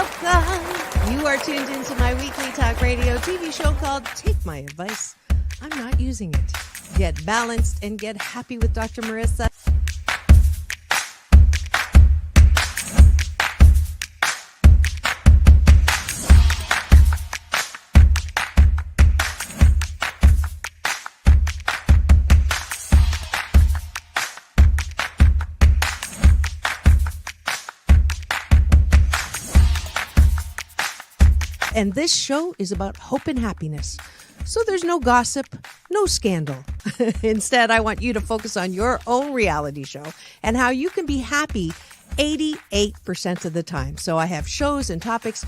welcome. You are tuned into my weekly talk radio TV show called Take My Advice. I'm not using it. Get balanced and get happy with Dr. Marissa. And this show is about hope and happiness. So there's no gossip, no scandal. Instead, I want you to focus on your own reality show and how you can be happy 88% of the time. So I have shows and topics.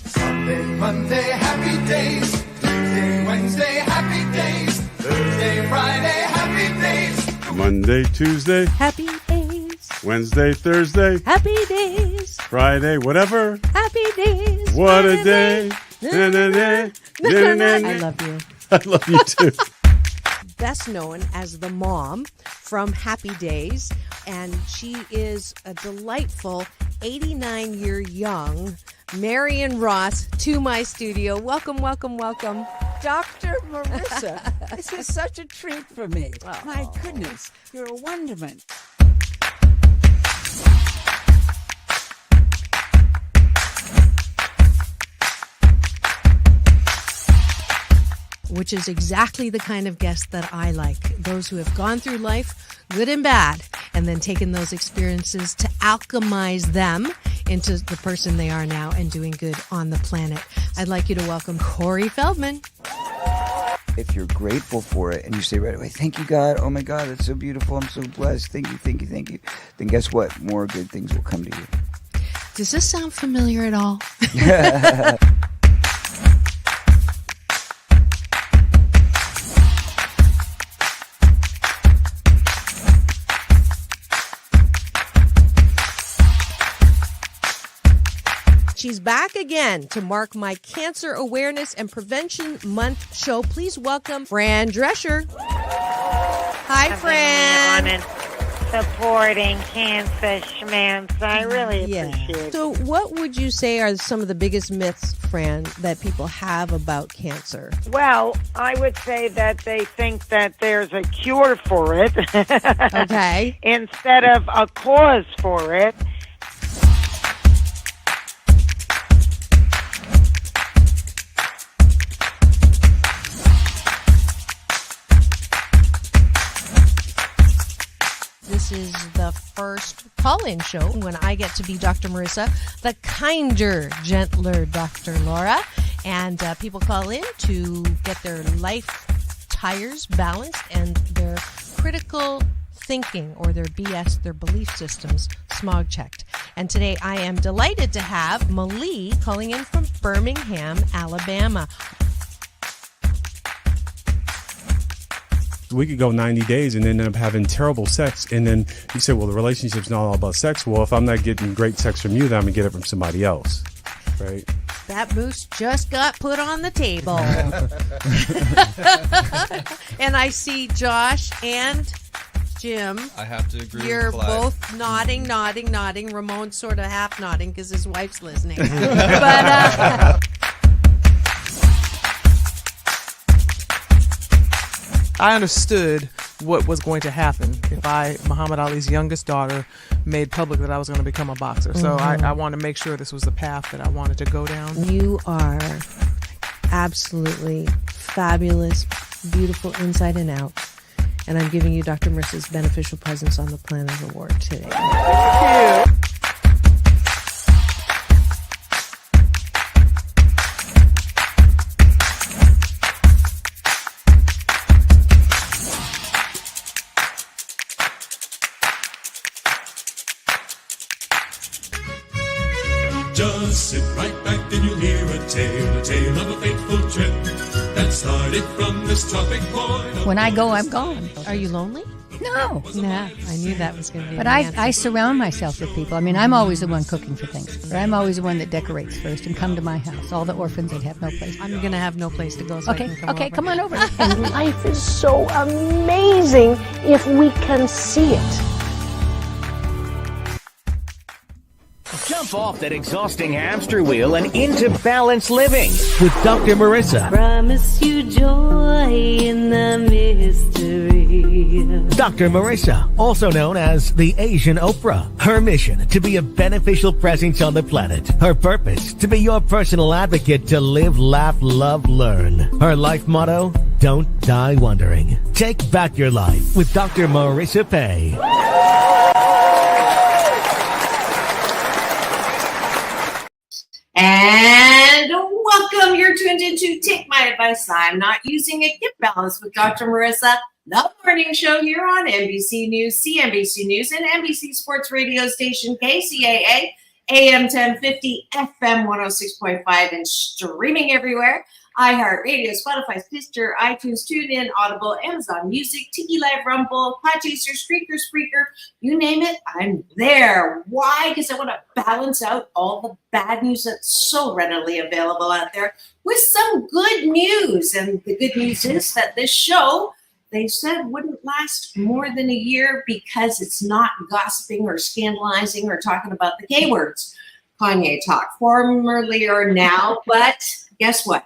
Sunday, Monday, happy days. Tuesday, Wednesday, happy days. Thursday, Friday, happy days. Monday, Tuesday, Happy days. Wednesday, Thursday, Happy days. Friday, whatever. Happy days. What a day. I love you. I love you too. Best known as the mom from Happy Days, and she is a delightful 89-year young Marion Ross to my studio. Welcome, welcome, welcome. Dr. Marissa, this is such a treat for me. Oh. My goodness, you're a wonderment. Which is exactly the kind of guest that I like. Those who have gone through life, good and bad, and then taken those experiences to alchemize them into the person they are now and doing good on the planet. I'd like you to welcome Corey Feldman. If you're grateful for it and you say right away, thank you, God. Oh, my God, that's so beautiful. I'm so blessed. Thank you, thank you, thank you. Then guess what? More good things will come to you. Does this sound familiar at all? She's back again to mark my Cancer Awareness and Prevention Month show. Please welcome Fran Drescher. Hi, Fran. On and supporting cancer schmance. I really appreciate it. So what would you say are some of the biggest myths, Fran, that people have about cancer? Well, I would say that they think that there's a cure for it. Okay. Instead of a cause for it. This is the first call-in show when I get to be Dr. Marissa, the kinder, gentler Dr. Laura. And people call in to get their life tires balanced and their critical thinking or their BS, their belief systems, smog checked. And today I am delighted to have Malie calling in from Birmingham, Alabama. We could go 90 days and end up having terrible sex. And then you say, well, the relationship's not all about sex. Well, if I'm not getting great sex from you, then I'm going to get it from somebody else. Right? That moose just got put on the table. And I see Josh and Jim. I have to agree You're with Clyde. both nodding. Ramon's sort of half nodding because his wife's listening. But I understood what was going to happen if Muhammad Ali's youngest daughter, made public that I was going to become a boxer. So I wanted to make sure this was the path that I wanted to go down. You are absolutely fabulous, beautiful inside and out. And I'm giving you Dr. Marissa's Beneficial Presence on the Planet Award today. Thank you. Just sit right back and you'll hear a tale of a fateful trip that Started from this tropic point. When I go, I'm gone. Are you lonely? No. Nah, I knew that was going to be But the answer. I surround myself with people. I mean, I'm always the one cooking for things. Or I'm always the one that decorates first and come to my house. All the orphans that have no place. I'm going to have no place to go, so I Okay, can come okay, over. come on over. And life is so amazing if we can see it. Jump off that exhausting hamster wheel and into balanced living with Dr. Marissa. Promise you joy in the mystery. Dr. Marissa, also known as the Asian Oprah. Her mission, to be a beneficial presence on the planet. Her purpose, to be your personal advocate to live, laugh, love, learn. Her life motto, don't die wondering. Take back your life with Dr. Marissa Pay. And welcome. You're tuned into Take My Advice. I'm not using it. Get balanced with Dr. Marissa, the morning show here on NBC News, CNBC News, and NBC Sports Radio station KCAA, AM 1050, FM 106.5, and streaming everywhere. iHeartRadio, Spotify, Stitcher, iTunes, TuneIn, Audible, Amazon Music, Tiki Live, Rumble, Podchaser, Spreaker, you name it, I'm there. Why? Because I want to balance out all the bad news that's so readily available out there with some good news. And the good news is that this show, they said, wouldn't last more than a year because it's not gossiping or scandalizing or talking about the K words. Kanye talk, formerly or now, but guess what?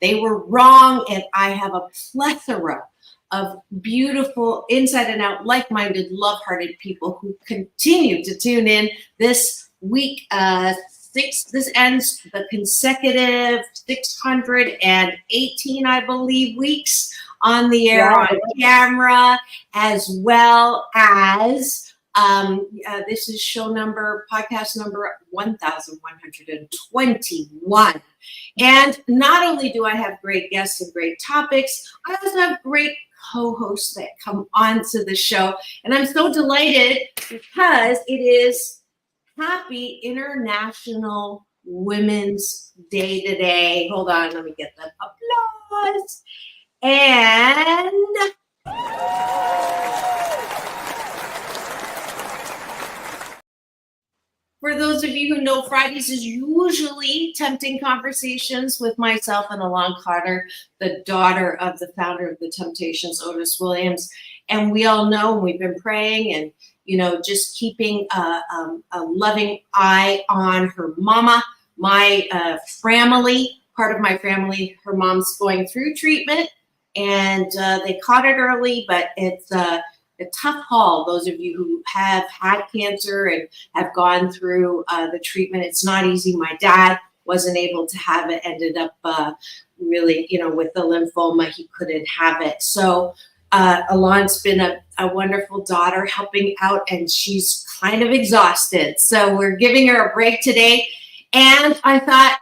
They were wrong, and I have a plethora of beautiful, inside and out, like-minded, love-hearted people who continue to tune in this week. This ends the consecutive 618, I believe, weeks on the air, on camera, as well as this is podcast number 1121. And not only do I have great guests and great topics, I also have great co-hosts that come onto the show. And I'm so delighted because it is Happy International Women's Day today. Hold on, let me get the applause. And for those of you who know, Fridays is usually Tempting Conversations with myself and Alon Carter, the daughter of the founder of the Temptations, Otis Williams. And we all know, we've been praying and, just keeping a loving eye on her mama, my family, part of my family. Her mom's going through treatment and they caught it early, but it's a tough haul. Those of you who have had cancer and have gone through the treatment, it's not easy. My dad wasn't able to have it, ended up really, with the lymphoma, he couldn't have it. So Alon's been a wonderful daughter helping out, and she's kind of exhausted. So we're giving her a break today. And I thought,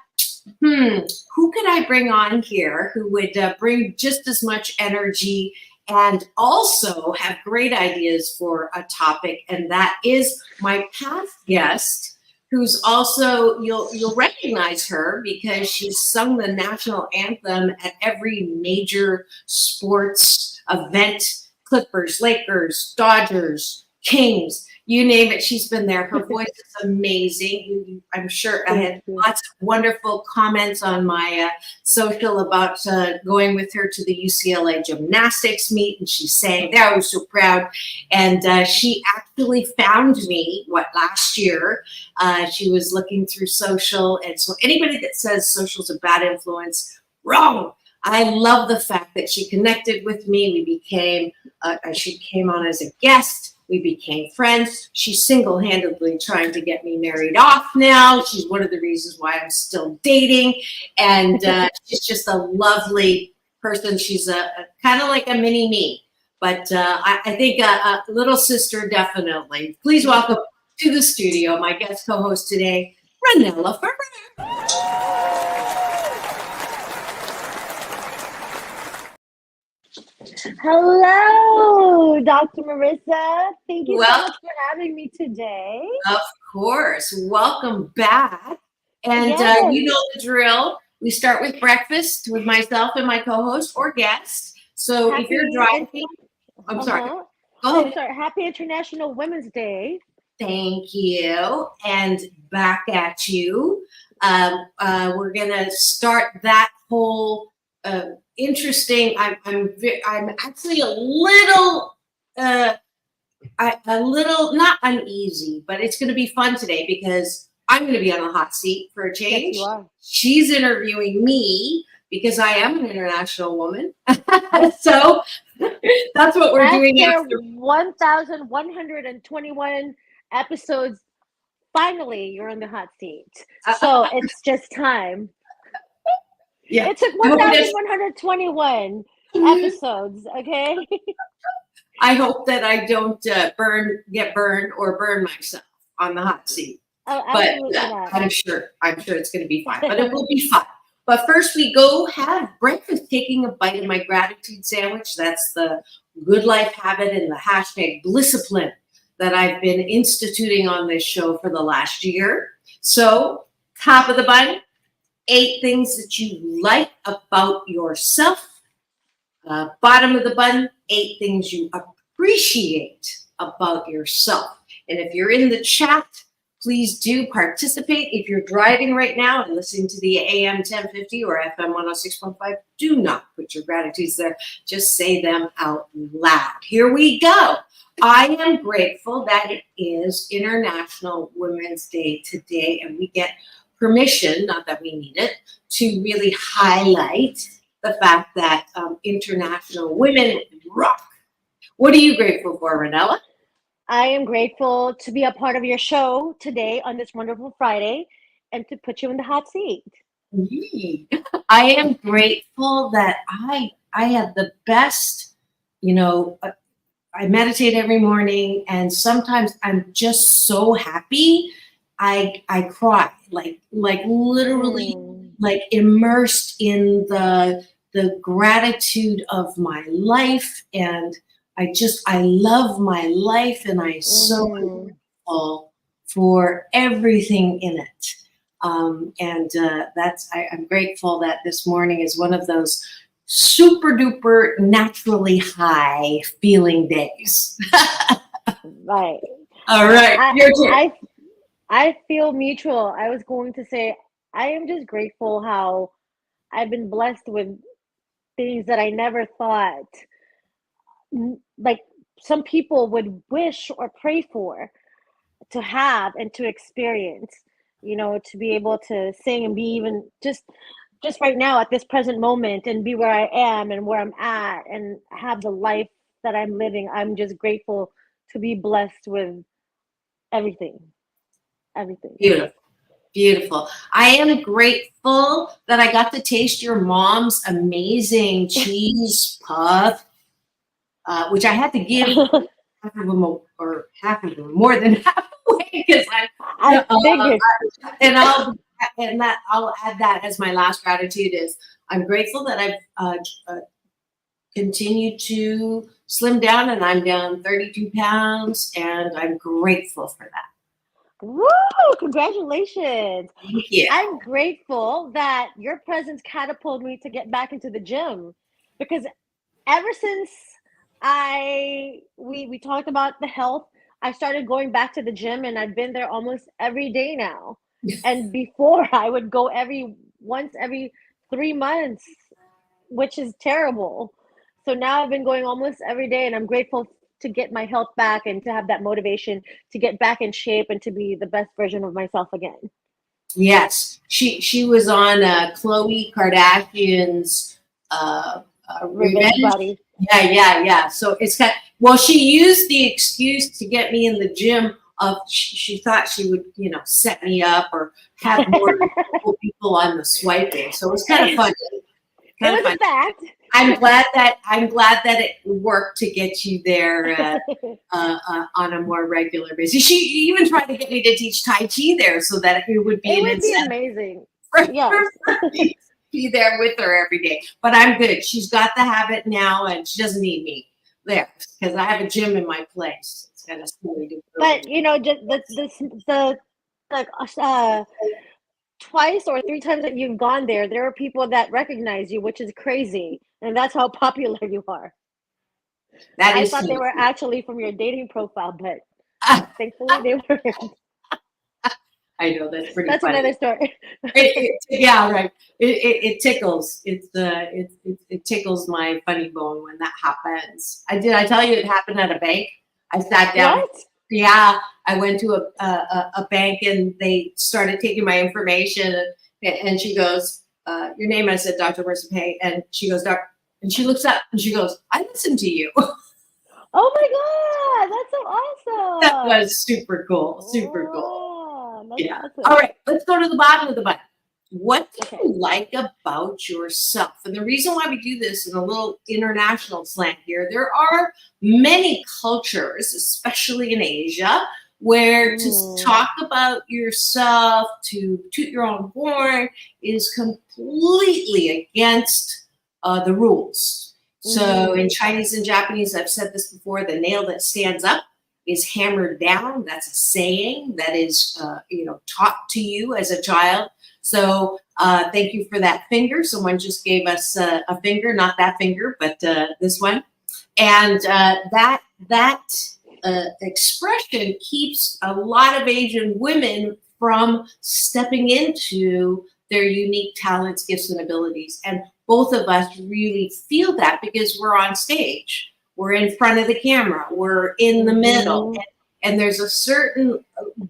who could I bring on here who would bring just as much energy and also have great ideas for a topic? And that is my past guest, who's also, you'll recognize her because she's sung the national anthem at every major sports event, Clippers, Lakers, Dodgers, Kings, you name it, she's been there. Her voice is amazing. I'm sure I had lots of wonderful comments on my social about going with her to the UCLA gymnastics meet, and she sang there. I was so proud. And she actually found me, last year? She was looking through social. And so anybody that says social's a bad influence, wrong. I love the fact that she connected with me. We became, she came on as a guest. We became friends. She's single-handedly trying to get me married off now. She's one of the reasons why I'm still dating. And she's just a lovely person. She's a kind of like a mini me. But I think a little sister, definitely. Please welcome to the studio my guest co-host today, Ranella Ferrer. Hello, Dr. Marissa. Thank you so much for having me today. Of course. Welcome back. And Yes. You know the drill. we start with breakfast with myself and my co-host or guest. So if you're driving, I'm sorry. Go ahead. Sorry. Happy International Women's Day. Thank you. And back at you. We're gonna start that whole interesting. I'm actually a little not uneasy, but it's going to be fun today because I'm going to be on the hot seat for a change. Yes, you are. She's interviewing me because I am an international woman. So that's what we're doing after 1,121 episodes. Finally, you're on the hot seat. So it's just time. Yeah. It took 1,121 episodes, okay? I hope that I don't get burned or burn myself on the hot seat. Oh, but not. I'm sure it's going to be fine. But it will be fun. But first, we go have breakfast, taking a bite of my gratitude sandwich. That's the good life habit and the hashtag Blisscipline that I've been instituting on this show for the last year. So, top of the bun, 8 things that you like about yourself. Bottom of the bun, 8 things you appreciate about yourself. And if you're in the chat, please do participate. If you're driving right now and listening to the AM 1050 or FM 106.5, do not put your gratitudes there. Just say them out loud. Here we go. I am grateful that it is International Women's Day today, and we get permission, not that we need it, to really highlight the fact that international women rock. What are you grateful for, Ranella? I am grateful to be a part of your show today on this wonderful Friday and to put you in the hot seat. I am grateful that I have the best, I meditate every morning, and sometimes I'm just so happy. I cry, like literally, like immersed in the gratitude of my life, and I love my life, and I'm so grateful for everything in it. I'm grateful that this morning is one of those super duper naturally high feeling days. Right. All right. I feel mutual. I was going to say, I am just grateful how I've been blessed with things that I never thought, like some people would wish or pray for, to have and to experience, to be able to sing and be even just right now at this present moment and be where I am and where I'm at and have the life that I'm living. I'm just grateful to be blessed with everything. Beautiful. I am grateful that I got to taste your mom's amazing cheese puff, which I had to give half of them more than half away because I figured. I'll add that as my last gratitude is I'm grateful that I've continued to slim down, and I'm down 32 pounds, and I'm grateful for that. Woo! Congratulations. Thank you. I'm grateful that your presence catapulted me to get back into the gym, because ever since we talked about the health, I started going back to the gym, and I've been there almost every day now. And before I would go once every 3 months, which is terrible. So now I've been going almost every day, and I'm grateful to get my health back and to have that motivation to get back in shape and to be the best version of myself again. Yes, she was on Khloe Kardashian's Revenge Body. Yeah. So it's she used the excuse to get me in the gym of she thought she would, set me up or have more people on the swiping. So it was kind of funny. It was a fact. I'm glad that it worked to get you there on a more regular basis. She even tried to get me to teach Tai Chi there so that it would be amazing. Yes. Be there with her every day. But I'm good. She's got the habit now, and she doesn't need me there because I have a gym in my place. It's kind of silly to But twice or three times that you've gone there, there are people that recognize you, which is crazy. And that's how popular you are. I thought they were actually from your dating profile, but thankfully they weren't. I know that's pretty. That's funny. another story. Yeah, right. It tickles. It tickles my funny bone when that happens. I tell you it happened at a bank? I sat down. What? Yeah, I went to a bank and they started taking my information and she goes, "Your name?" I said, "Dr. Marissa Pay," and she goes, "Doc," and she looks up and she goes, "I listened to you." Oh my God, that's so awesome. That was super cool. Super cool. Yeah. Awesome. All right, let's go to the bottom of the button. What do you like about yourself? And the reason why we do this in a little international slant here, there are many cultures, especially in Asia, where to talk about yourself, to toot your own horn, is completely against the rules. So in Chinese and Japanese, I've said this before, the nail that stands up is hammered down. That's a saying that is, taught to you as a child. So thank you for that finger. Someone just gave us a finger, not that finger, but this one. And that expression keeps a lot of Asian women from stepping into their unique talents, gifts, and abilities. And both of us really feel that because we're on stage. We're in front of the camera. We're in the middle. And there's a certain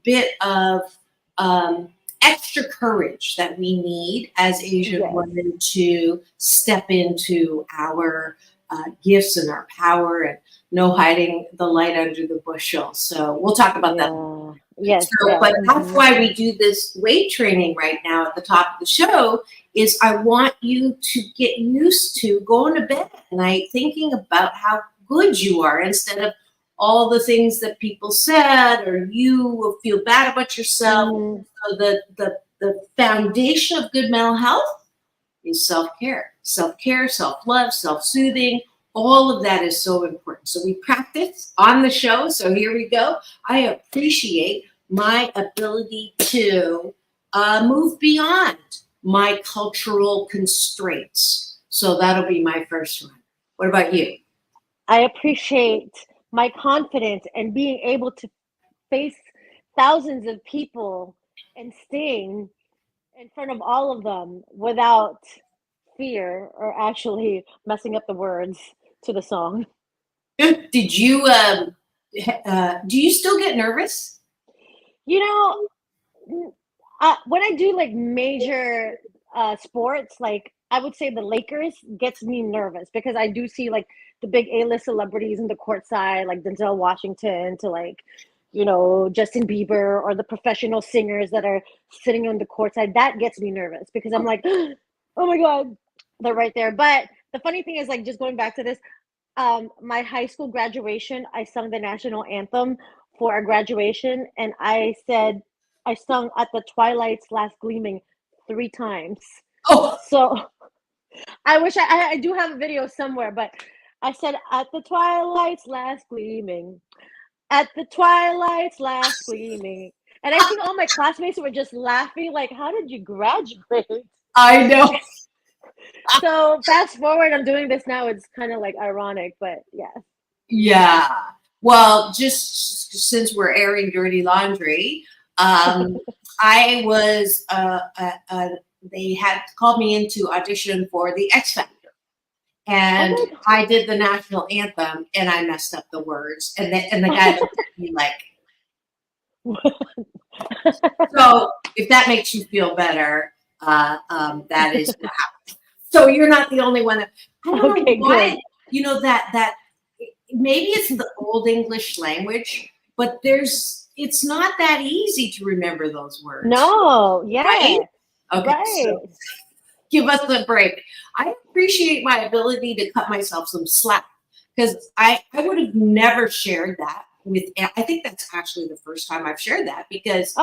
bit of extra courage that we need as Asian women to step into our gifts and our power, and no hiding the light under the bushel. So we'll talk about that. Yes. But that's why we do this weight training right now at the top of the show, is I want you to get used to going to bed at night thinking about how good you are, instead of all the things that people said, or you will feel bad about yourself. So the foundation of good mental health is self-care, self-love, self-soothing. All of that is so important. So we practice on the show. So here we go. I appreciate my ability to move beyond my cultural constraints. So that'll be my first one. What about you? I appreciate my confidence and being able to face thousands of people and sing in front of all of them without fear or actually messing up the words to the song. Did you do you still get nervous? You know, when I do like major sports, like I would say the Lakers gets me nervous because I do see like the big A-list celebrities in the courtside, like Denzel Washington to like, Justin Bieber, or the professional singers that are sitting on the courtside. That gets me nervous because I'm like, oh my God, they're right there. But the funny thing is, like, just going back to this, my high school graduation, I sung the national anthem for our graduation, and I sung "At the Twilight's Last Gleaming" 3 times. Oh, so I wish I do have a video somewhere, but I said, "At the twilight's last gleaming, at the twilight's last gleaming," and I think all my classmates were just laughing, like, "How did you graduate?" I know. So fast forward, I'm doing this now. It's kind of like ironic, but yeah. Yeah. Well, just since we're airing dirty laundry, I was they had called me in to audition for the X Factor. And I did the national anthem, and I messed up the words. And the guy looked at me like, so if that makes you feel better, that is what happened. So you're not the only one. I don't know why, that maybe it's the old English language, but it's not that easy to remember those words. No, yeah. Right? Okay, right. So give us a break. I appreciate my ability to cut myself some slack, because I would have never shared that with, I think that's actually the first time I've shared that, because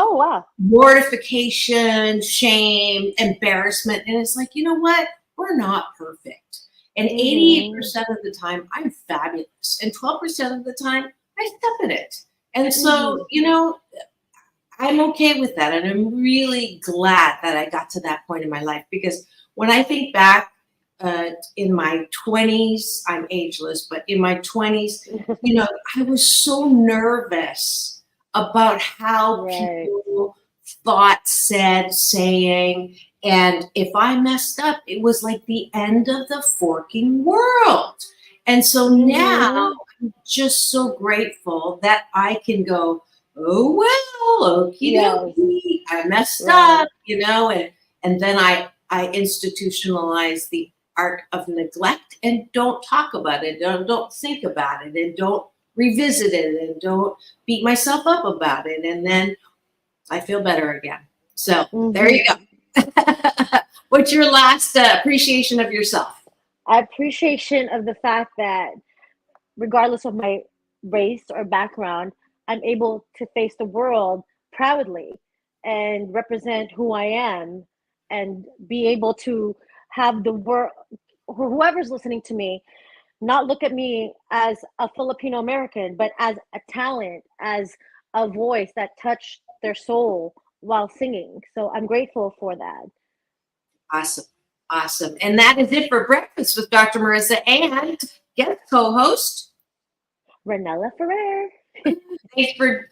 mortification, shame, embarrassment, and it's like, you know what? We're not perfect. And 88% of the time, I'm fabulous. And 12% of the time, I step in it. And so, I'm okay with that. And I'm really glad that I got to that point in my life, because when I think back in my 20s, I'm ageless, but in my 20s, I was so nervous about how people thought, said, saying. And if I messed up, it was like the end of the forking world. And so now I'm just so grateful that I can go, oh, well, okie dokie, I messed up, and then I institutionalize the art of neglect and don't talk about it, don't think about it, and don't revisit it, and don't beat myself up about it. And then I feel better again. So there you go. What's your last appreciation of yourself? Appreciation of the fact that regardless of my race or background, I'm able to face the world proudly and represent who I am, and be able to have the world, whoever's listening to me, not look at me as a Filipino American, but as a talent, as a voice that touched their soul while singing. So I'm grateful for that. Awesome. Awesome. And that is it for Breakfast with Dr. Marissa and guest co-host Ranella Ferrer. Thanks for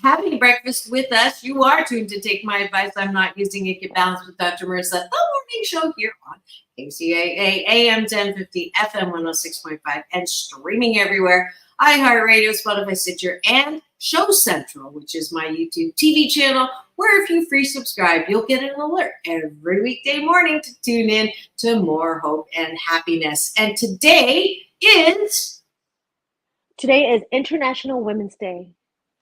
having breakfast with us. You are tuned to Take My Advice, I'm Not Using It, Get Balanced with Dr. Marissa, the morning show here on KCAA AM 1050, FM 106.5, and streaming everywhere. iHeartRadio, Spotify, Stitcher, and Show Central, which is my YouTube TV channel, where if you free subscribe, you'll get an alert every weekday morning to tune in to more hope and happiness. And today is International Women's Day.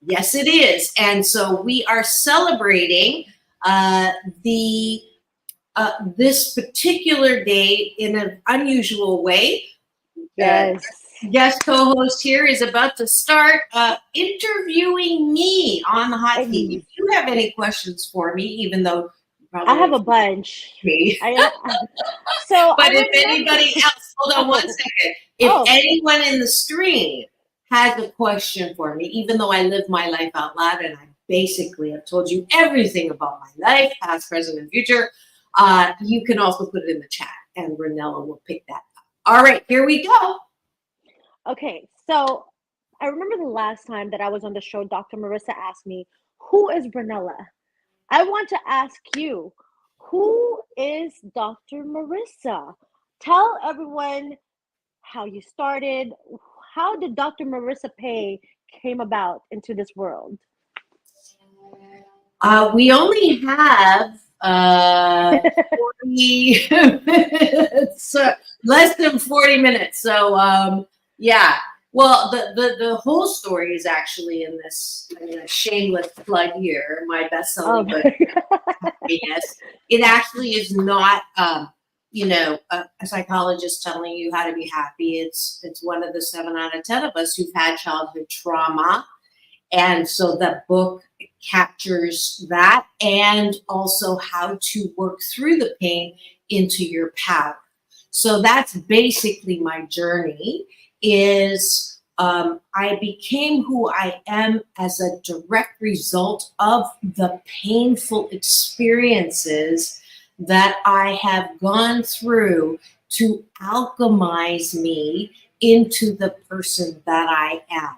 Yes, it is. And so we are celebrating this particular day in an unusual way. Yes. Guest co-host here is about to start interviewing me on the hot seat. If you have any questions for me, even though I have a bunch. But if anybody else, hold on one second. If anyone in the stream has a question for me, even though I live my life out loud and I basically have told you everything about my life, past, present, and future, you can also put it in the chat and Ranella will pick that up. All right, here we go. Okay, so I remember the last time that I was on the show, Dr. Marissa asked me, who is Ranella? I want to ask you, who is Dr. Marissa? Tell everyone how you started. How did Dr. Marissa Pay came about into this world? We only have 40 minutes, less than 40 minutes. So, yeah. Well, the whole story is actually in this shameless plug here, my best-selling book, Happiness. It actually is not, a psychologist telling you how to be happy. It's one of the 7 out of 10 of us who've had childhood trauma. And so the book captures that, and also how to work through the pain into your power. So that's basically my journey. I became who I am as a direct result of the painful experiences that I have gone through to alchemize me into the person that I am.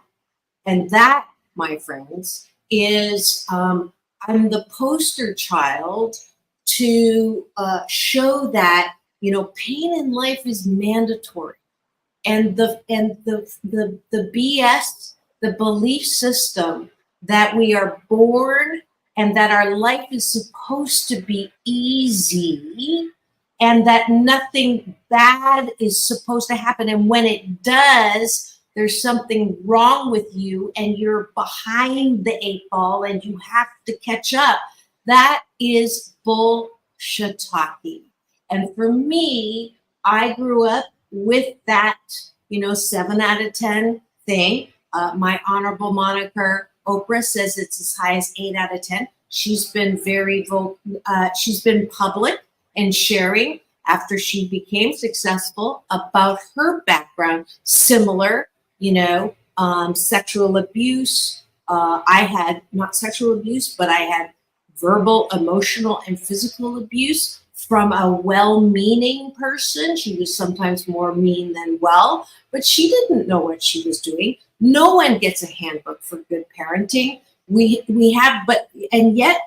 And that, my friends, is I'm the poster child to show that, pain in life is mandatory. And the BS, the belief system that we are born and that our life is supposed to be easy and that nothing bad is supposed to happen. And when it does, there's something wrong with you and you're behind the 8 ball and you have to catch up. That is bullshit talking. And for me, I grew up with that, 7 out of 10 thing. My honorable moniker, Oprah, says it's as high as 8 out of 10. She's been she's been public and sharing after she became successful about her background, similar, sexual abuse, I had not sexual abuse, but I had verbal, emotional, and physical abuse from a well-meaning person. She was sometimes more mean than well, but she didn't know what she was doing. No one gets a handbook for good parenting. We have, and yet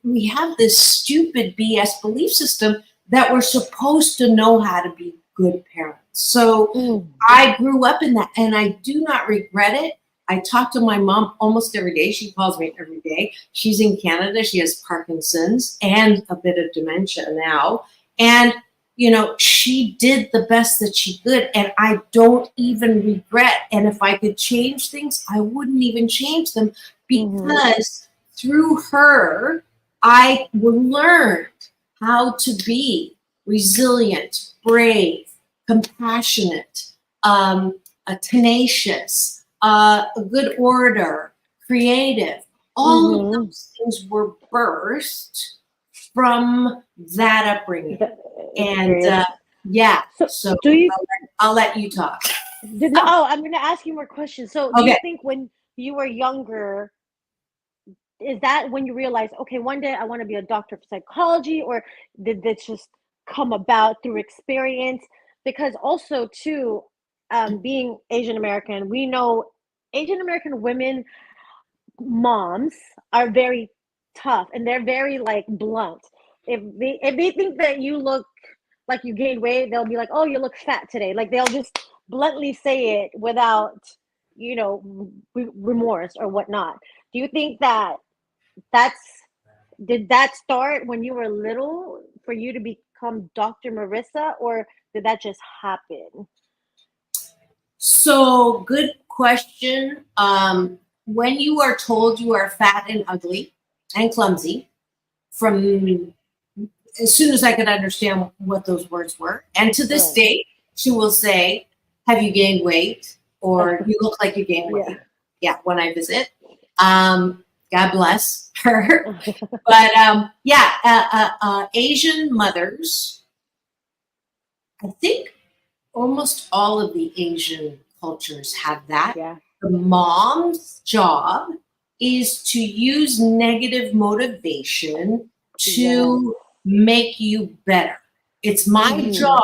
we have this stupid BS belief system that we're supposed to know how to be good parents. So I grew up in that, and I do not regret it. I talk to my mom almost every day. She calls me every day. She's in Canada. She has Parkinson's and a bit of dementia now. And, you know, she did the best that she could, and I don't even regret. And if I could change things, I wouldn't even change them, because through her, I learned how to be resilient, brave, compassionate, tenacious, a good orator, creative. All of those things were birthed from that upbringing. And yeah, so do you, I'll let you talk. I'm going to ask you more questions. So do you Okay. think when you were younger, is that when you realized, okay, one day I want to be a doctor of psychology, or did this just come about through experience? Because also too, being Asian American, we know Asian American women, moms, are very tough, and they're very like blunt. If they think that you look like you gained weight, they'll be like, "Oh, you look fat today." Like they'll just bluntly say it without, you know, remorse or whatnot. Do you think that did that start when you were little for you to become Dr. Marissa, or did that just happen? So, good question. When you are told you are fat and ugly and clumsy, from as soon as I could understand what those words were, and to this day, she will say, "Have you gained weight?" or "You look like you gained weight." Yeah, when I visit. God bless her. But Asian mothers, I think almost all of the Asian cultures have that. Yeah. The mom's job is to use negative motivation to make you better. It's my job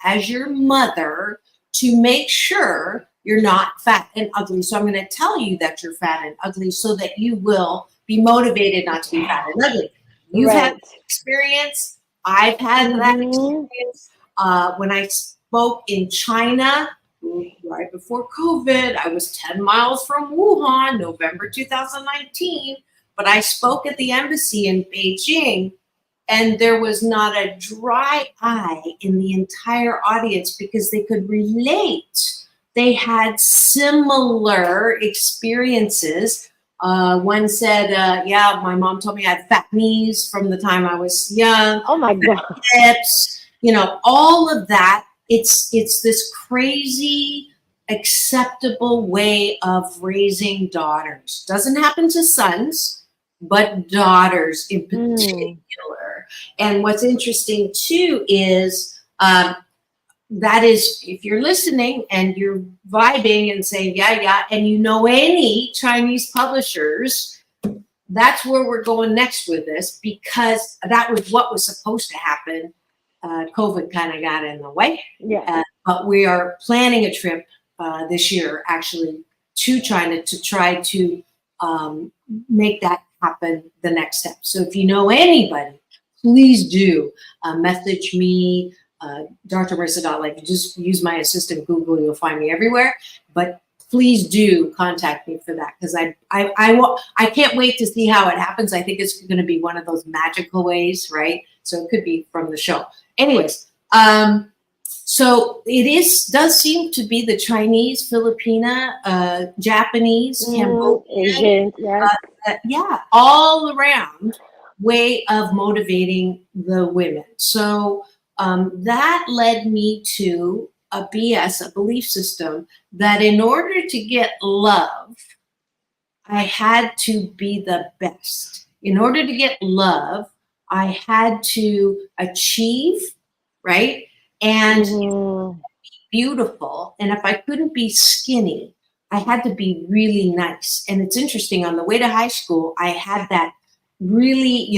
as your mother to make sure you're not fat and ugly. So I'm going to tell you that you're fat and ugly so that you will be motivated not to be fat and ugly. You've had that experience. I've had that experience. When I spoke in China right before COVID, I was 10 miles from Wuhan, November 2019, but I spoke at the embassy in Beijing, and there was not a dry eye in the entire audience because they could relate. They had similar experiences. One said, yeah, my mom told me I had fat knees from the time I was young. Oh my God. Hips, you know, all of that. It's this crazy, acceptable way of raising daughters. Doesn't happen to sons, but daughters in particular. And what's interesting too is that is, if you're listening and you're vibing and saying, yeah, and you know any Chinese publishers, that's where we're going next with this, because that was what was supposed to happen. COVID kind of got in the way. Yeah. But we are planning a trip this year, actually, to China to try to make that happen the next step. So if you know anybody, please do message me, drmarissa.life. You just use my assistant Google, you'll find me everywhere. But please do contact me for that, because I can't wait to see how it happens. I think it's going to be one of those magical ways, right? So it could be from the show. Anyways, so it does seem to be the Chinese, Filipina, Japanese, Cambodian, Asian, all around way of motivating the women. So that led me to a belief system, that in order to get love, I had to be the best. In order to get love, I had to achieve, right? And be beautiful. And if I couldn't be skinny, I had to be really nice. And it's interesting, on the way to high school, I had that really,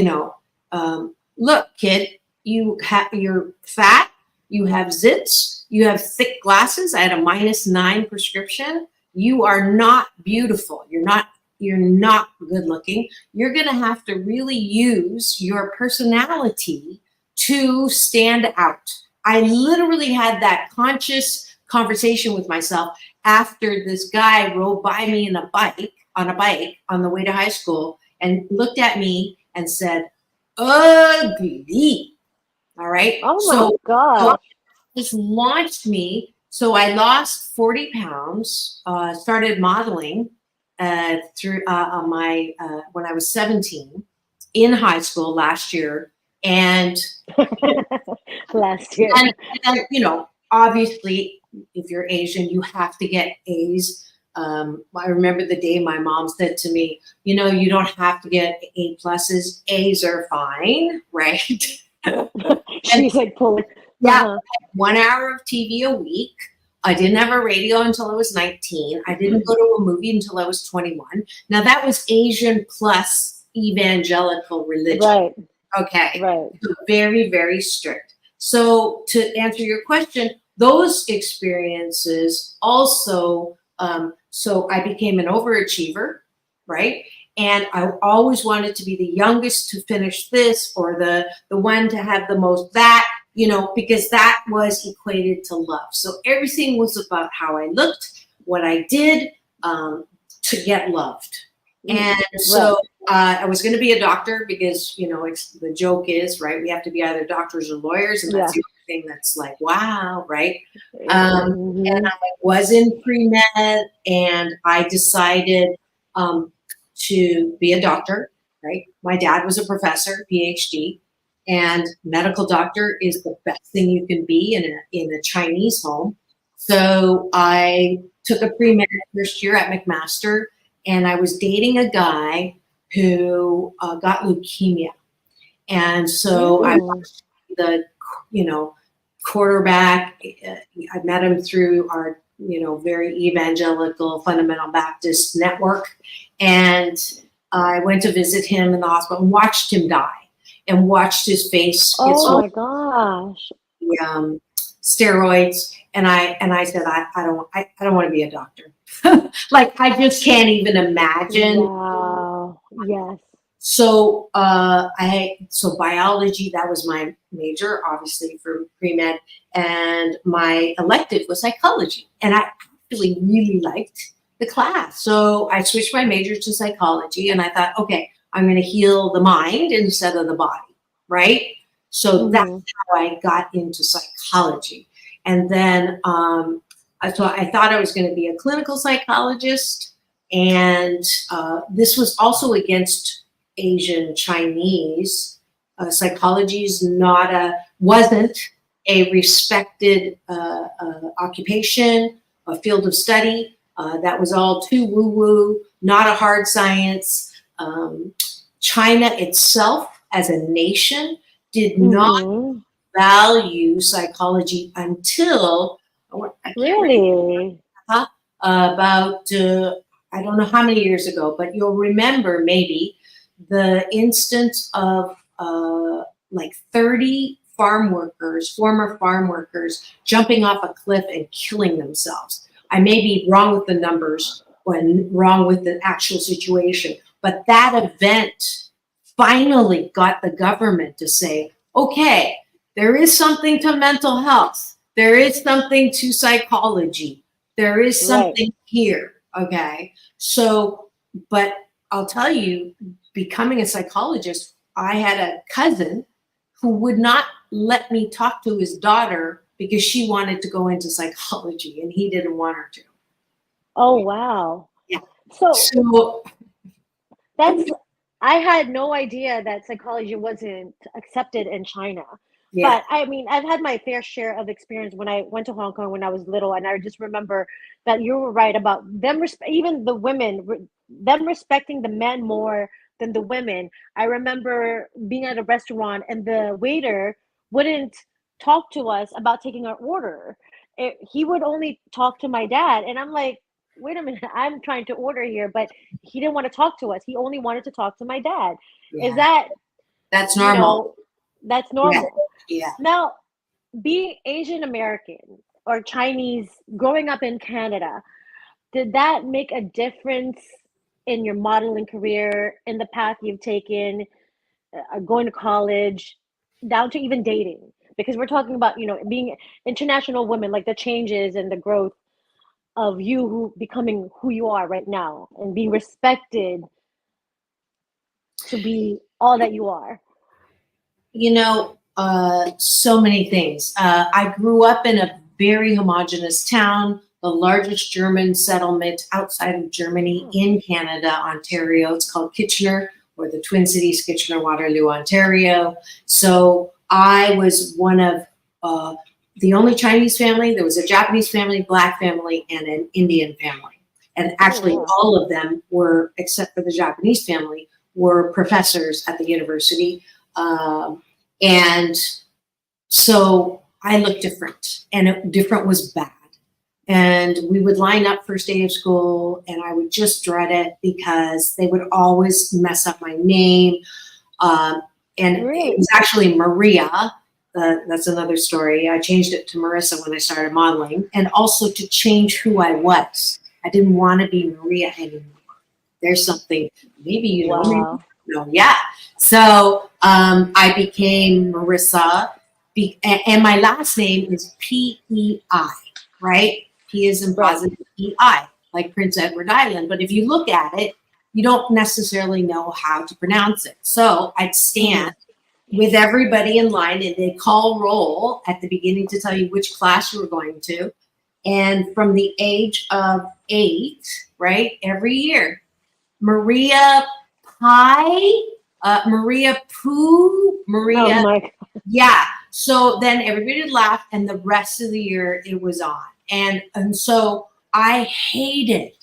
look, kid, you're fat, you have zits, you have thick glasses. I had a -9 prescription. You are not beautiful. You're not good looking. You're going to have to really use your personality to stand out. I literally had that conscious conversation with myself after this guy rode by me on a bike on the way to high school and looked at me and said, ugly. All right. Oh my God. This launched me. So I lost 40 pounds, started modeling when I was 17 in high school last year. And last year. And obviously, if you're Asian, you have to get A's. I remember the day my mom said to me, you don't have to get A+. A's are fine, right? She's like, pulling. Yeah, 1 hour of TV a week. I didn't have a radio until I was 19. I didn't go to a movie until I was 21. Now that was Asian plus evangelical religion. Right. Okay. Right. So very, very strict. So to answer your question, those experiences also, so I became an overachiever, right? And I always wanted to be the youngest to finish this, or the one to have the most that, because that was equated to love. So everything was about how I looked, what I did to get loved. And so I was going to be a doctor because, the joke is, right, we have to be either doctors or lawyers. And that's the other thing that's like, wow, right? And I was in pre-med, and I decided to be a doctor, right? My dad was a professor, PhD, and medical doctor is the best thing you can be in a Chinese home. So I took a pre-med first year at McMaster, and I was dating a guy who got leukemia. And so I watched the, quarterback. I met him through our, very evangelical fundamental Baptist network. And I went to visit him in the hospital and watched him die and watched his face. Oh my gosh. Steroids. And I said, I don't want to be a doctor. Like, I just can't even imagine. Wow. Yes. So so biology, that was my major, obviously, for pre-med, and my elective was psychology. And I actually really liked the class. So I switched my major to psychology, and I thought, okay, I'm going to heal the mind instead of the body, right? So that's how I got into psychology. And then I thought I was going to be a clinical psychologist, and this was also against Asian Chinese. Psychology is wasn't a respected occupation, a field of study. That was all too woo-woo, not a hard science. China itself as a nation did not value psychology until about I don't know how many years ago, but you'll remember maybe the instance of like 30 former farm workers jumping off a cliff and killing themselves. I may be wrong with the numbers, wrong with the actual situation, but that event finally got the government to say, okay, there is something to mental health. There is something to psychology. There is something here. Okay. So, but I'll tell you, becoming a psychologist, I had a cousin who would not let me talk to his daughter because she wanted to go into psychology and he didn't want her to. Oh, wow. Yeah. So I had no idea that psychology wasn't accepted in China. Yeah. But I mean, I've had my fair share of experience when I went to Hong Kong when I was little, and I just remember that you were right about them, even the women, them respecting the men more than the women. I remember being at a restaurant and the waiter wouldn't talk to us about taking our order. He would only talk to my dad, and I'm like, wait a minute, I'm trying to order here, but he didn't want to talk to us. He only wanted to talk to my dad. Is that's you normal. know, that's normal. Yeah. Now, being Asian American or Chinese, growing up in Canada, did that make a difference in your modeling career, in the path you've taken, going to college, down to even dating? Because we're talking about, being international women, like the changes and the growth of you who becoming who you are right now and being respected to be all that you are. So many things. I grew up in a very homogenous town, the largest German settlement outside of Germany in Canada, Ontario. It's called Kitchener, or the Twin Cities, Kitchener, Waterloo, Ontario. So I was one of the only Chinese family. There was a Japanese family, Black family, and an Indian family. And actually all of them were, except for the Japanese family, were professors at the university. And so I looked different, and different was bad. And we would line up first day of school, and I would just dread it because they would always mess up my name. And it was actually Maria. That's another story. I changed it to Marissa when I started modeling, and also to change who I was. I didn't want to be Maria anymore. There's something, maybe you know me. No, yeah. So I became Marissa, and my last name is P-E-I, right? P is in positive E-I, like Prince Edward Island. But if you look at it, you don't necessarily know how to pronounce it. So I'd stand with everybody in line, and they call roll at the beginning to tell you which class you were going to. And from the age of 8, right, every year, Maria Pie, Maria Pooh, Maria. Yeah. So then everybody would laugh, and the rest of the year it was on. And so I hated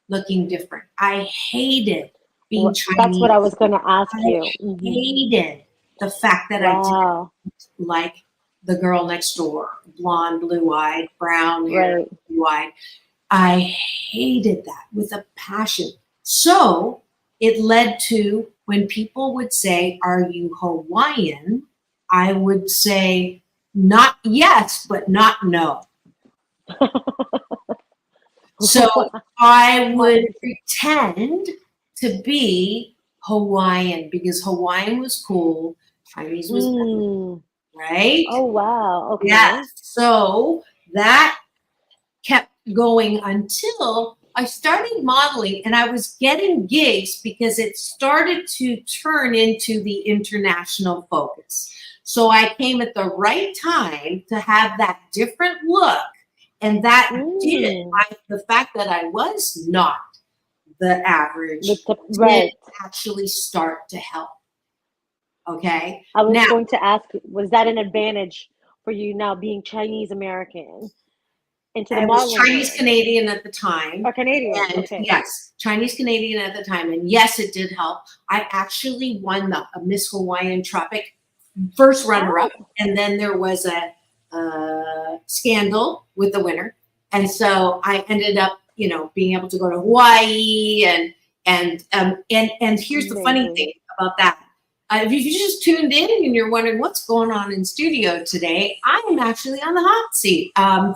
looking different. I hated being Chinese. That's what I was going to ask you. I hated the fact that I didn't like the girl next door, blonde, blue-eyed, brown hair, blue-eyed. I hated that with a passion. So it led to, when people would say, "Are you Hawaiian?" I would say, not yes, but not no. So I would pretend to be Hawaiian because Hawaiian was cool, Chinese was cool, right? Oh, wow. Okay. Yes. So that kept going until I started modeling, and I was getting gigs because it started to turn into the international focus. So I came at the right time to have that different look, and that did, the fact that I was not the average, did actually start to help. Okay. I was going to ask, was that an advantage for you now being Chinese American? I was Chinese Canadian at the time. Or Canadian, and yes, Chinese Canadian at the time. And yes, it did help. I actually won the Miss Hawaiian Tropic first runner-up. And then there was a scandal with the winner. And so I ended up, being able to go to Hawaii. And here's the funny thing about that. If you just tuned in and you're wondering what's going on in studio today, I am actually on the hot seat. I'm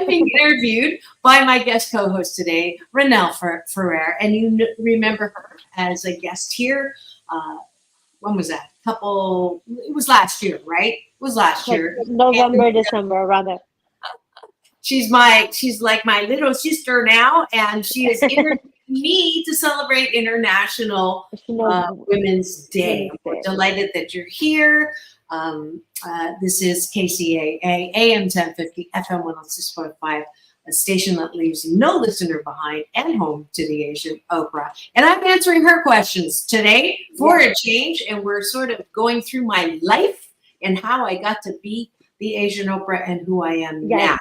being interviewed by my guest co-host today, Ranella Ferrer, and you remember her as a guest here. When was that? It was last year, right? It was last year. November, December, around there. She's like my little sister now, and she is interviewing me to celebrate International Women's Day. We're delighted that you're here. This is KCAA, AM 1050, FM 106.5, a station that leaves no listener behind and home to the Asian Oprah. And I'm answering her questions today for a change, and we're sort of going through my life and how I got to be the Asian Oprah and who I am now.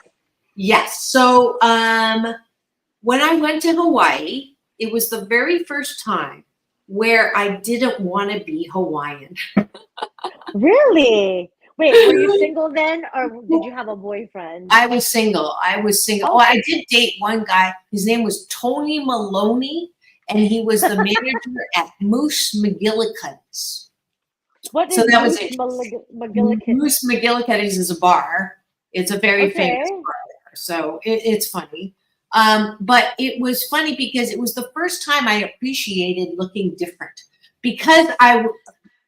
Yes. So when I went to Hawaii, it was the very first time where I didn't want to be Hawaiian. Really? Wait, were you single then, or did you have a boyfriend? I was single. Oh, I did date one guy. His name was Tony Maloney, and he was the manager at Moose McGillicuddy's. What is So that was Moose it. McGillicuddy? Moose McGillicuddy's is a bar. It's a very Okay. famous bar there. So it's funny. But it was funny because it was the first time I appreciated looking different. Because I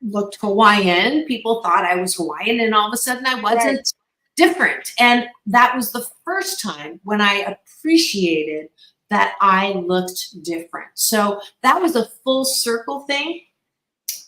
looked Hawaiian, people thought I was Hawaiian, and all of a sudden I wasn't different. And that was the first time when I appreciated that I looked different. So that was a full circle thing.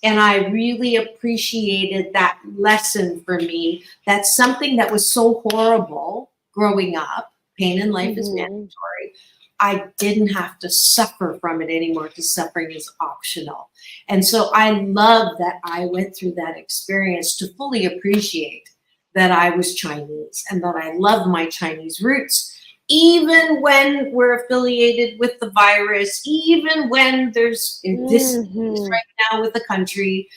And I really appreciated that lesson for me. That's something that was so horrible growing up. Pain in life is mandatory. I didn't have to suffer from it anymore because suffering is optional. And so I love that I went through that experience to fully appreciate that I was Chinese and that I love my Chinese roots, even when we're affiliated with the virus, even when there's this right now with the country.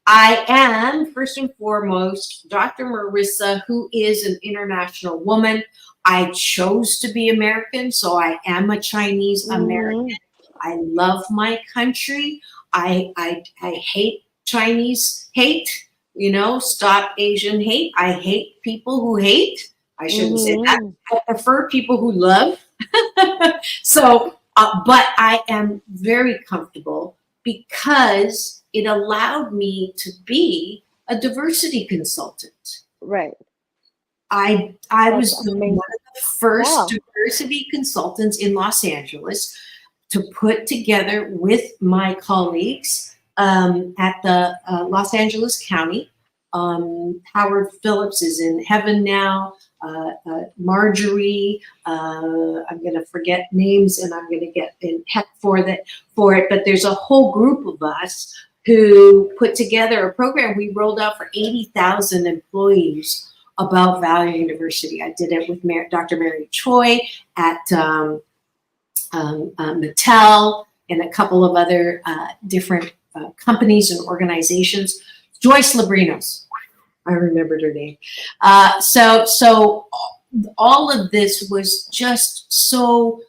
I am, first and foremost, Dr. Marissa, who is an international woman. I chose to be American, so I am a Chinese American. I love my country. I hate Chinese hate, stop Asian hate. I hate people who hate. I shouldn't say that. I prefer people who love. So, but I am very comfortable because it allowed me to be a diversity consultant. Right. I was one of the first diversity consultants in Los Angeles to put together with my colleagues at the Los Angeles County. Howard Phillips is in heaven now. Marjorie, I'm going to forget names and I'm going to get in heck for it, but there's a whole group of us who put together a program we rolled out for 80,000 employees about valuing diversity. I did it with Dr. Mary Choi at Mattel and a couple of other different companies and organizations. Joyce Labrinos, I remembered her name. So all of this was just so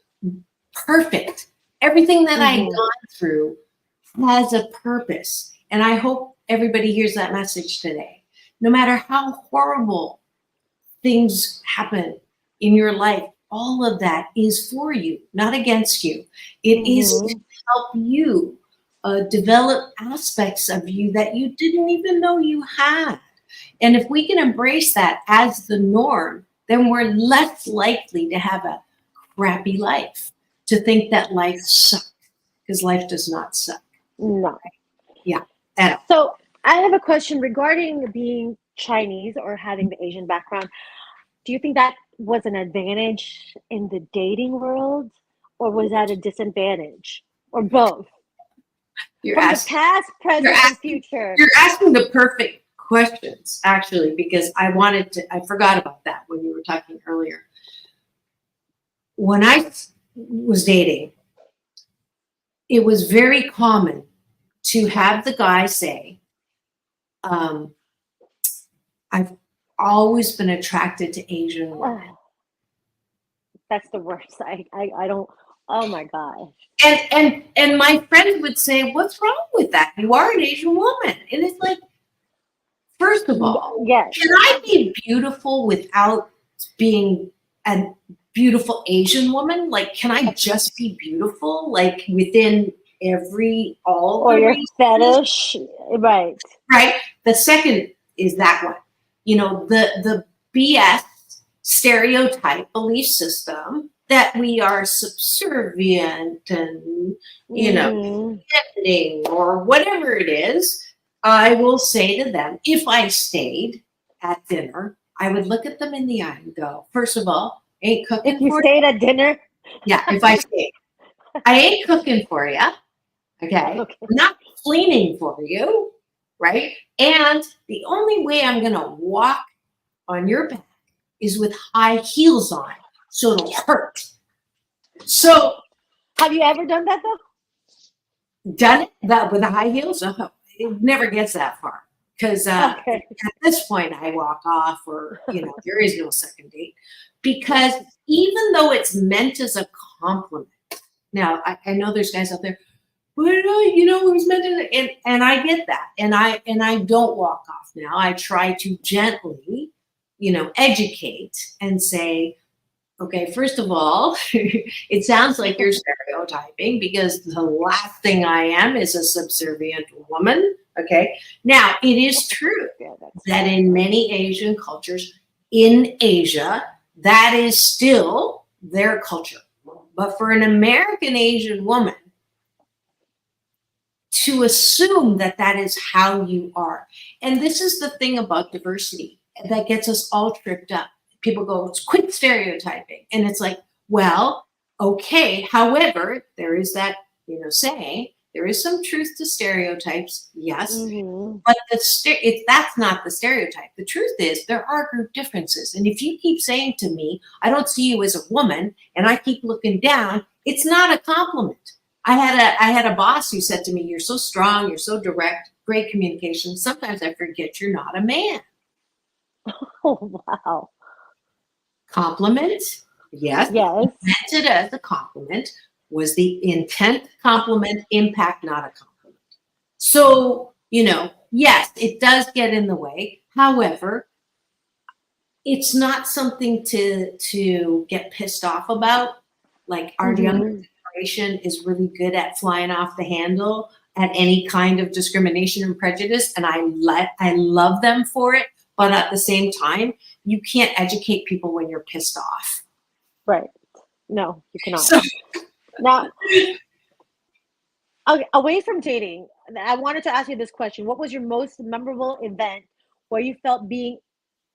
perfect. Everything that I had gone through has a purpose. And I hope everybody hears that message today. No matter how horrible things happen in your life, all of that is for you, not against you. It is to help you develop aspects of you that you didn't even know you had. And if we can embrace that as the norm, then we're less likely to have a crappy life, to think that life sucks, because life does not suck. No. Yeah. So I have a question regarding being Chinese or having the Asian background. Do you think that was an advantage in the dating world, or was that a disadvantage, or both? From the past, present, and future. You're asking the perfect questions, actually, because I forgot about that when you were talking earlier. When I was dating, it was very common to have the guy say, I've always been attracted to Asian women. That's the worst. I don't, oh my gosh. And my friends would say, what's wrong with that? You are an Asian woman. And it's like, first of all, can I be beautiful without being a beautiful Asian woman? Like, can I just be beautiful? Like within all or your fetish, right? Right. The second is that one. The BS stereotype belief system that we are subservient and threatening or whatever it is. I will say to them, if I stayed at dinner, I would look at them in the eye and go, first of all, ain't cooking for you. If you stayed at dinner? Yeah, if I stayed. I ain't cooking for you. Okay? I'm not cleaning for you. Right? And the only way I'm going to walk on your back is with high heels on. So it'll hurt. So. Have you ever done that though? Done it? That with the high heels? Oh, it never gets that far. because at this point I walk off, or there is no second date, because even though it's meant as a compliment. Now I know there's guys out there, but it was meant to, and I get that, and I don't walk off now. I try to gently, educate and say, okay, first of all, it sounds like you're stereotyping, because the last thing I am is a subservient woman. Okay. Now, it is true that in many Asian cultures in Asia, that is still their culture. But for an American Asian woman to assume that that is how you are, and this is the thing about diversity that gets us all tripped up. People go, quit stereotyping. And it's like, well, okay. However, there is that, saying, there is some truth to stereotypes. Yes. But that's not the stereotype. The truth is there are group differences. And if you keep saying to me, I don't see you as a woman, and I keep looking down, it's not a compliment. I had a boss who said to me, you're so strong, you're so direct, great communication. Sometimes I forget you're not a man. Oh, wow. Compliment, yes. Meant it as a compliment. Was the intent compliment, impact not a compliment? So, yes, it does get in the way. However, it's not something to get pissed off about. Like our younger generation is really good at flying off the handle at any kind of discrimination and prejudice, and I love them for it. But at the same time, you can't educate people when you're pissed off. Right. No, you cannot. Now, away from dating, I wanted to ask you this question. What was your most memorable event where you felt being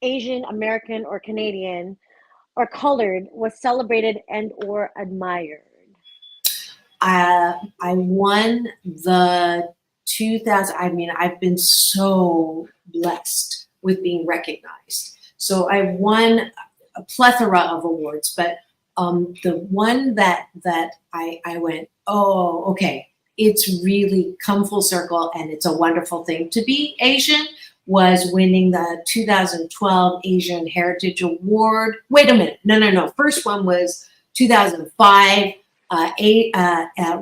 Asian, American, or Canadian, or colored was celebrated and or admired? I won the 2000. I've been so blessed with being recognized. So I won a plethora of awards, but the one that I went, oh, okay, it's really come full circle, and it's a wonderful thing to be Asian, was winning the 2012 Asian Heritage Award. Wait a minute, no. First one was 2005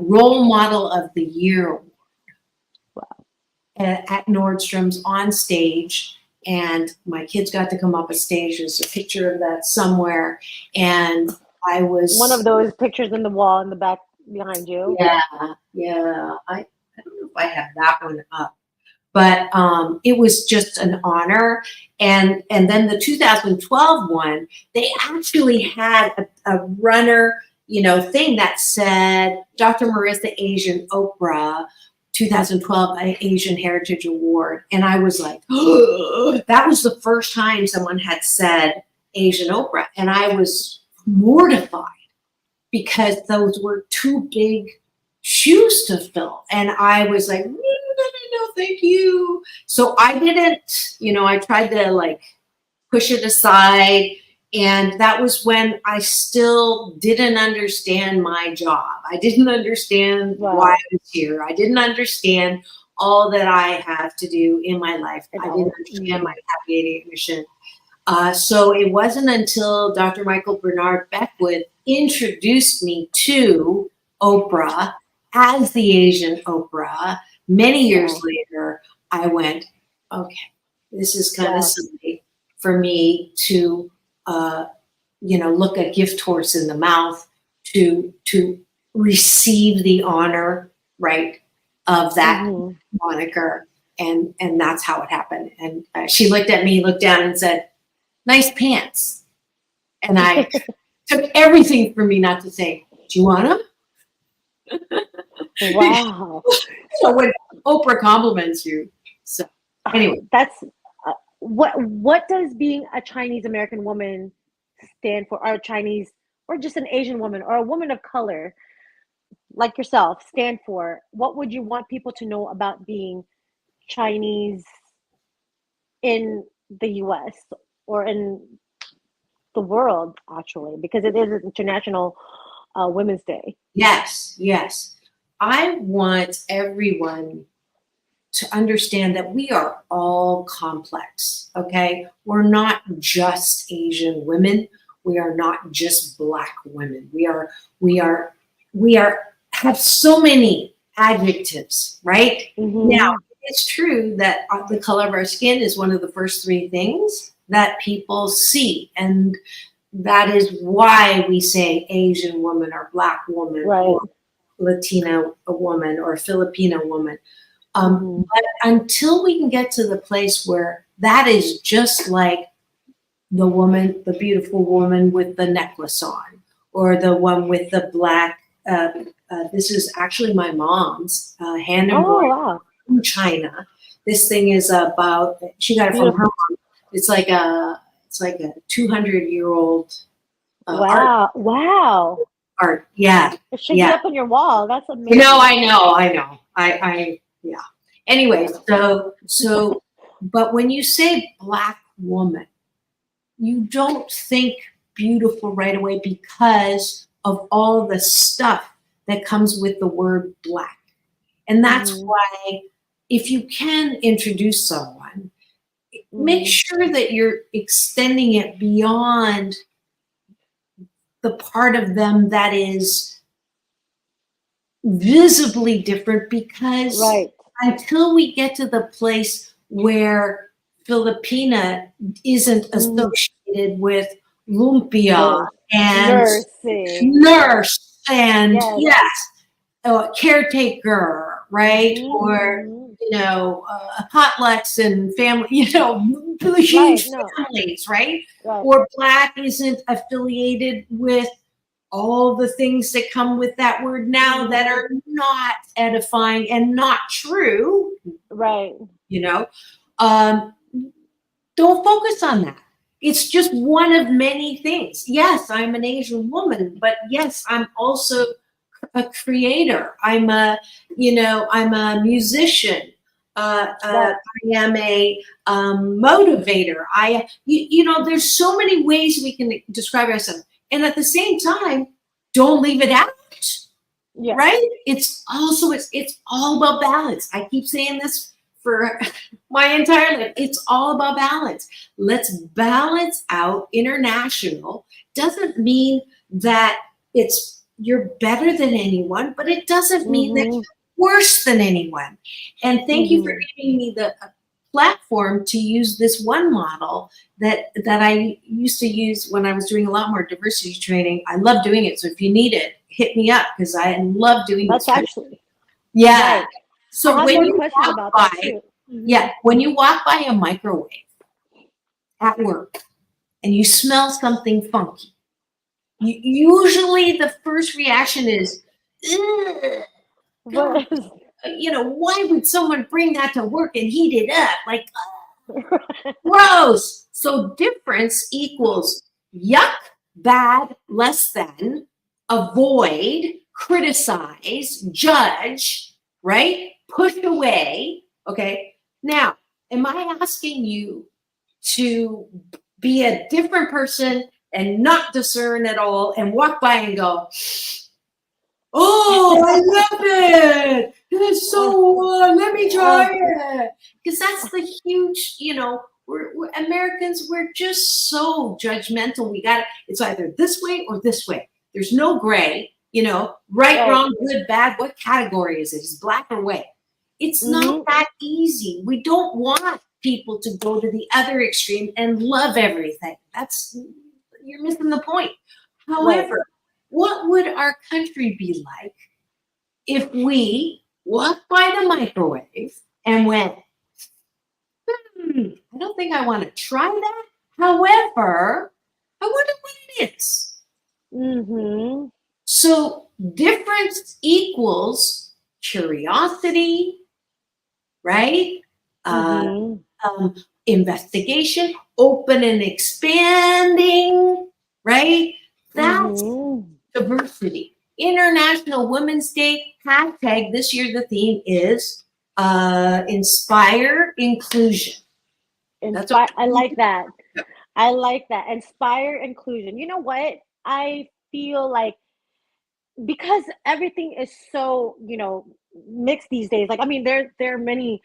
Role Model of the Year Award. Wow. At Nordstrom's on stage. And my kids got to come up a stage. There's a picture of that somewhere. And I was one of those pictures in the wall in the back behind you. Yeah. I don't know if I have that one up, but it was just an honor. And then the 2012 one, they actually had a runner, thing that said Dr. Marissa Asian Oprah 2012 Asian Heritage Award. And I was like, oh, that was the first time someone had said Asian Oprah. And I was mortified because those were two big shoes to fill. And I was like, no, thank you. So I didn't, I tried to push it aside. And that was when I still didn't understand my job. I didn't understand why I was here. I didn't understand all that I have to do in my life. I didn't understand my happy 88 mission. So it wasn't until Dr. Michael Bernard Beckwith introduced me to Oprah as the Asian Oprah. Many years later, I went, okay, this is kind of silly for me to look a gift horse in the mouth to receive the honor, right, of that moniker. And that's how it happened. And she looked at me, looked down and said, nice pants. And I took everything from me not to say, do you want them? Wow. So when Oprah compliments you, so anyway. That's what does being a Chinese American woman stand for, or Chinese, or just an Asian woman, or a woman of color like yourself stand for? What would you want people to know about being Chinese in the US or in the world, actually, because it is International Women's Day? Yes. I want everyone to understand that we are all complex, okay? We're not just Asian women. We are not just Black women. We have so many adjectives, right? Now, it's true that the color of our skin is one of the first three things that people see. And that is why we say Asian woman or Black woman or Latina woman or Filipino woman. But until we can get to the place where that is just like the woman, the beautiful woman with the necklace on, or the one with the black, this is actually my mom's hand embroidered from China. This thing is about, she got it from her mom. It's like a 200-year-old art. Yeah. It should be up on your wall. That's amazing. No, I know. Yeah. Anyway, so, but when you say Black woman, you don't think beautiful right away because of all the stuff that comes with the word Black. And that's why if you can introduce someone, make sure that you're extending it beyond the part of them that is visibly different, because until we get to the place where Filipina isn't associated with lumpia and nurse and caretaker, right? Or, potlucks and family, huge families, right? Or Black isn't affiliated with all the things that come with that word now that are not edifying and not true. Right. Don't focus on that. It's just one of many things. Yes, I'm an Asian woman, but yes, I'm also a creator. I'm a musician. I am a motivator. There's so many ways we can describe ourselves. And at the same time, don't leave it out, right? It's all about balance. I keep saying this for my entire life. It's all about balance. Let's balance out. International doesn't mean that you're better than anyone, but it doesn't mean that you're worse than anyone. And thank you for giving me the platform to use this one model that I used to use when I was doing a lot more diversity training. I love doing it. So if you need it, hit me up, because I love doing this. That's actually. Yeah. So when you walk by, when you walk by a microwave at work and you smell something funky, usually the first reaction is, God, why would someone bring that to work and heat it up? Like, gross. So difference equals yuck, bad, less than, avoid, criticize, judge, right? Push away. Okay. Now, am I asking you to be a different person and not discern at all and walk by and go, oh, I love it. It's so let me try it. Because that's the huge, we're Americans, we're just so judgmental. It's either this way or this way. There's no gray, right, wrong, good, bad. What category is it? Is black or white? It's not that easy. We don't want people to go to the other extreme and love everything. You're missing the point. However, what would our country be like if we walked by the microwave and went, I don't think I want to try that. However, I wonder what it is. So difference equals curiosity, right? Investigation, open and expanding, right? That's diversity. International Women's Day hashtag this year, the theme is inspire inclusion. I like that. I like that. Inspire inclusion. You know what? I feel like because everything is so, mixed these days. Like, I mean, there are many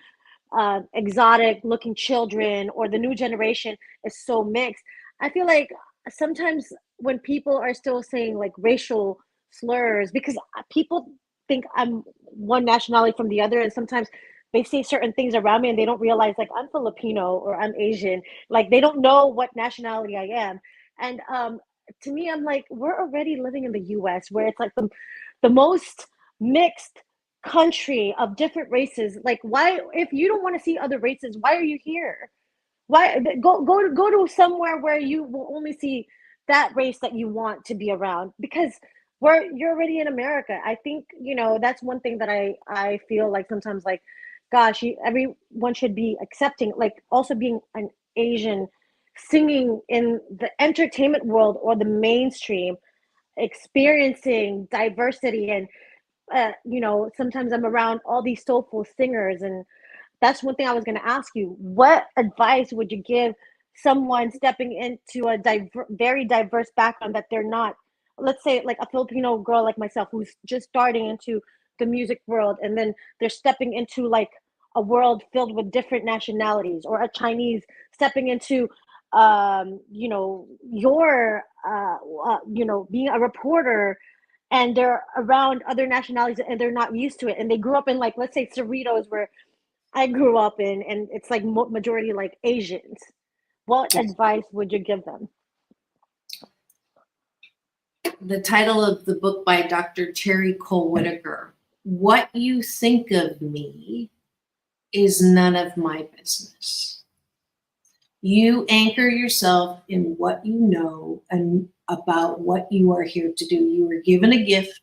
exotic looking children, or the new generation is so mixed. I feel like sometimes when people are still saying like racial slurs, because people think I'm one nationality from the other, and sometimes they say certain things around me and they don't realize like I'm Filipino or I'm Asian. Like they don't know what nationality I am. And to me, I'm like, we're already living in the US where it's like the most mixed country of different races. Like why, if you don't want to see other races, why are you here? Why go to somewhere where you will only see that race that you want to be around, because you're already in America. I think, that's one thing that I feel like sometimes, like, gosh, everyone should be accepting, like also being an Asian, singing in the entertainment world or the mainstream, experiencing diversity. And sometimes I'm around all these soulful singers, and that's one thing I was going to ask you. What advice would you give someone stepping into a very diverse background that they're not, let's say like a Filipino girl like myself who's just starting into the music world, and then they're stepping into like a world filled with different nationalities, or a Chinese stepping into being a reporter, and they're around other nationalities and they're not used to it, and they grew up in, like, let's say Cerritos, where I grew up in, and it's like majority like Asians. What advice would you give them? The title of the book by Dr. Terry Cole Whitaker, What You Think of Me is None of My Business. You anchor yourself in what you know and about what you are here to do. You were given a gift.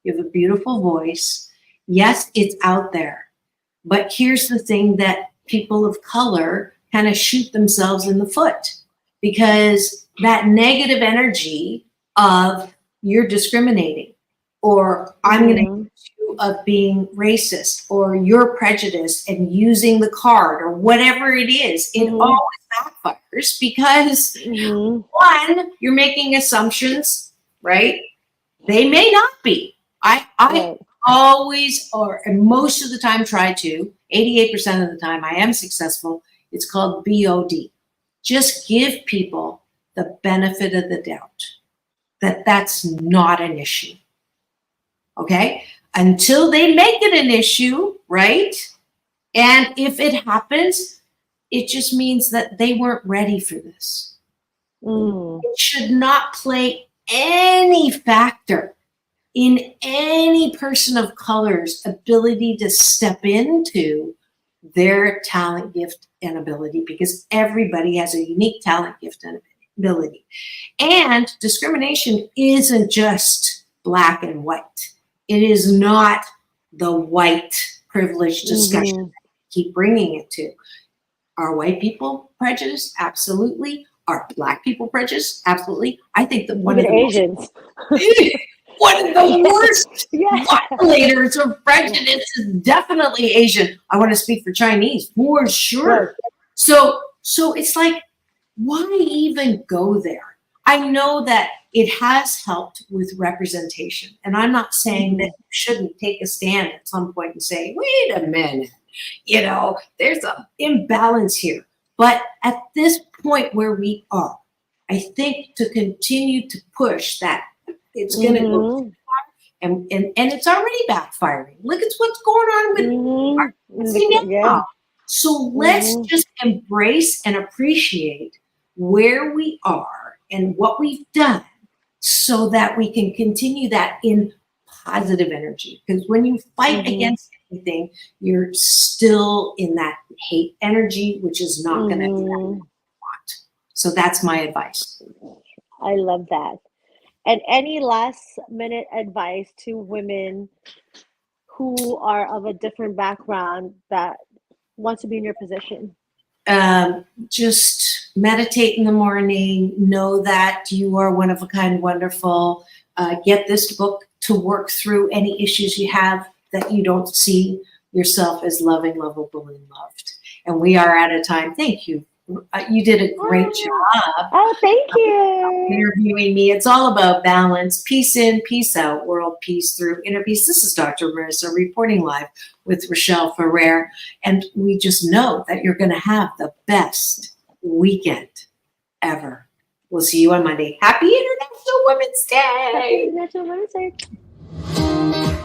You have a beautiful voice. Yes, it's out there. But here's the thing that people of color kind of shoot themselves in the foot, because that negative energy of you're discriminating, or I'm going to accuse you of being racist, or you're prejudiced and using the card, or whatever it is, it always backfires, because one, you're making assumptions, right? They may not be. I always, or most of the time, try to, 88% of the time I am successful. It's called BOD. Just give people the benefit of the doubt that that's not an issue. Okay? Until they make it an issue, right? And if it happens, it just means that they weren't ready for this. It should not play any factor in any person of color's ability to step into their talent, gift, and ability, because everybody has a unique talent, gift, and ability. And discrimination isn't just black and white. It is not the white privilege discussion that we keep bringing it to. Are white people prejudiced? Absolutely. Are black people prejudiced? Absolutely. I think that one of the Asians. One of the worst violators of prejudice is definitely Asian. I want to speak for Chinese, for sure. So it's like, why even go there? I know that it has helped with representation. And I'm not saying that you shouldn't take a stand at some point and say, wait a minute, there's an imbalance here. But at this point where we are, I think to continue to push that, it's going to go too far, and it's already backfiring. Look at what's going on with now. So let's just embrace and appreciate where we are and what we've done, so that we can continue that in positive energy. Because when you fight against anything, you're still in that hate energy, which is not going to be what you want. So that's my advice. I love that. And any last minute advice to women who are of a different background that want to be in your position? Just meditate in the morning. Know that you are one of a kind, wonderful. Get this book to work through any issues you have that you don't see yourself as loving, lovable, and loved. And we are at a time. Thank you You did a great job. Oh, thank you. Interviewing me. It's all about balance, peace in, peace out, world peace through inner peace. This is Dr. Marissa reporting live with Rochelle Ferrer. And we just know that you're going to have the best weekend ever. We'll see you on Monday. Happy International Women's Day. Happy International Women's Day.